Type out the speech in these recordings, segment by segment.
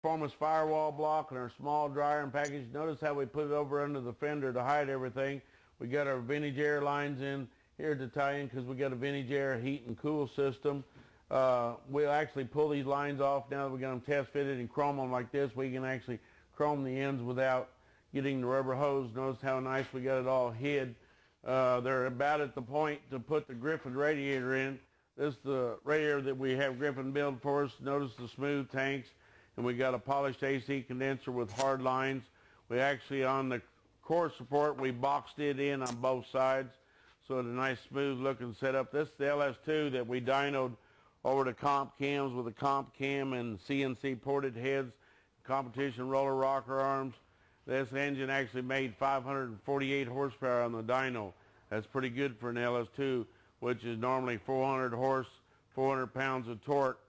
Performance firewall block and our small dryer and package. Notice how we put it over under the fender to hide everything. We got our vintage air lines in here to tie in because we got a vintage air heat and cool system. We'll actually pull these lines off now that we got them test fitted and chrome them like this. We can actually chrome the ends without getting the rubber hose. Notice how nice we got it all hid. They're about at the point to put the Griffin radiator in. This is the radiator that we have Griffin build for us. Notice the smooth tanks. And we got a polished AC condenser with hard lines. We actually, on the core support, we boxed it in on both sides. So it's a nice smooth looking setup. This is the LS2 that we dynoed over to comp cams with a comp cam and CNC ported heads, competition roller rocker arms. This engine actually made 548 horsepower on the dyno. That's pretty good for an LS2, which is normally 400 horse, 400 pounds of torque.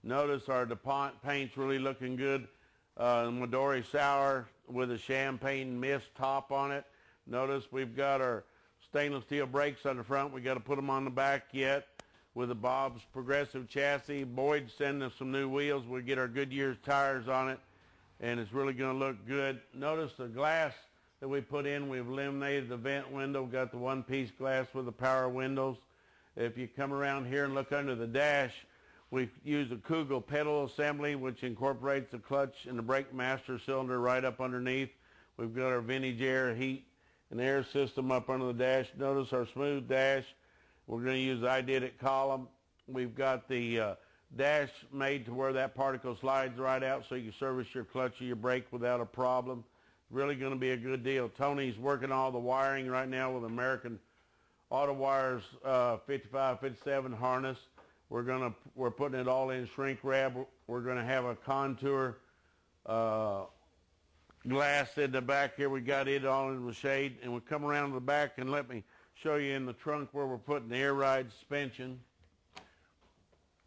Notice our DuPont paint's really looking good. Midori Sour with a champagne mist top on it. Notice we've got our stainless steel brakes on the front. We got to put them on the back yet with the Bob's Progressive chassis. Boyd's sending us some new wheels. We get our Goodyear tires on it, and it's really going to look good. Notice the glass that we put in. We've eliminated the vent window. Got the one-piece glass with the power windows. If you come around here and look under the dash, we've used a Kugel pedal assembly, which incorporates the clutch and the brake master cylinder right up underneath. We've got our vintage air heat and air system up under the dash. Notice our smooth dash. We're going to use the Iditic column. We've got the dash made to where that particle slides right out so you can service your clutch or your brake without a problem. Really going to be a good deal. Tony's working all the wiring right now with American Auto Wire's 55, 57 harness. We're putting it all in shrink wrap. We're going to have a contour glass in the back here. We got it all in the shade, and we'll come around to the back and let me show you in the trunk where we're putting the air ride suspension.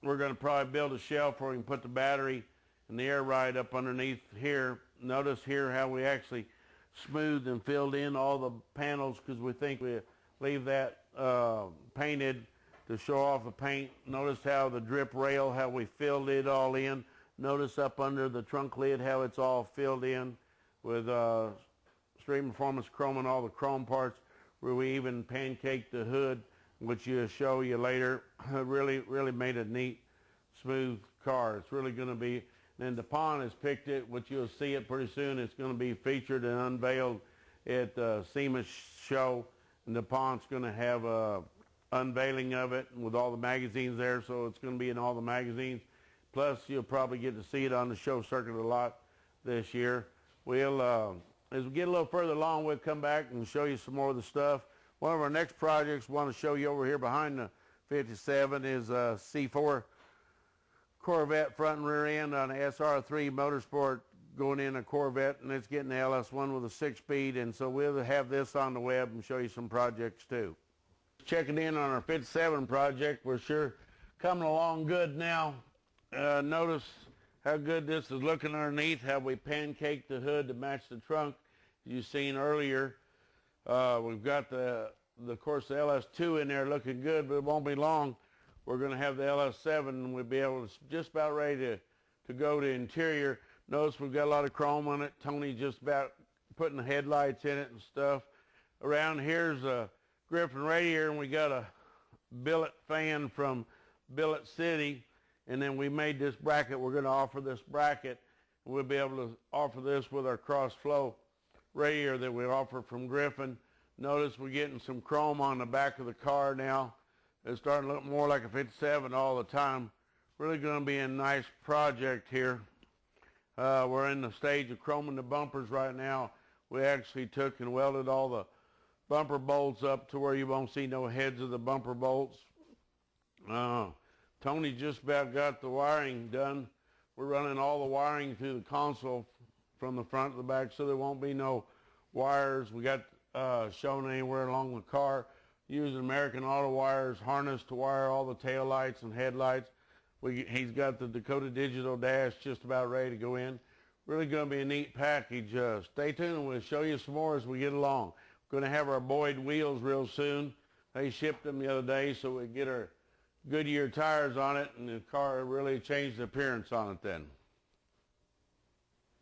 We're going to probably build a shelf where we can put the battery and the air ride up underneath here. Notice here how we actually smoothed and filled in all the panels because we think we leave that painted to show off the paint. Notice how the drip rail, how we filled it all in. Notice up under the trunk lid how it's all filled in with Stream Performance chrome and all the chrome parts, where we even pancaked the hood, which you'll show you later. really made a neat, smooth car. It's really going to be, and DuPont has picked it, which you'll see it pretty soon. It's going to be featured and unveiled at the SEMA show, and DuPont's going to have a unveiling of it with all the magazines there, so it's going to be in all the magazines. Plus, you'll probably get to see it on the show circuit a lot this year. We'll, as we get a little further along, we'll come back and show you some more of the stuff. One of our next projects we want to show you over here behind the 57 is a C4 Corvette front and rear end on a SR3 Motorsport going in a Corvette, and it's getting the LS1 with a 6-speed, and so we'll have this on the web and show you some projects too. Checking in on our 57 project. We're sure coming along good now. Notice how good this is looking underneath, how we pancaked the hood to match the trunk you've seen earlier. We've got of course the LS2 in there looking good, but it won't be long. We're going to have the LS7 and we'll be able to just about ready to go to interior. Notice we've got a lot of chrome on it. Tony's just about putting the headlights in it and stuff. Around here's a Griffin radiator, and we got a billet fan from Billet City, and then we made this bracket. We're going to offer this bracket, and we'll be able to offer this with our cross flow radiator that we offer from Griffin. Notice we're getting some chrome on the back of the car now. It's starting to look more like a 57 all the time. Really going to be a nice project here. We're in the stage of chroming the bumpers right now. We actually took and welded all the bumper bolts up to where you won't see no heads of the bumper bolts. Tony just about got the wiring done. We're running all the wiring through the console from the front to the back, so there won't be no wires we got shown anywhere along the car. Using American Auto Wire's harness to wire all the tail lights and headlights. He's got the Dakota Digital dash just about ready to go in. Really going to be a neat package. Stay tuned and we'll show you some more as we get along. Going to have our Boyd wheels real soon. They shipped them the other day, so we get our Goodyear tires on it, and the car really changed the appearance on it then.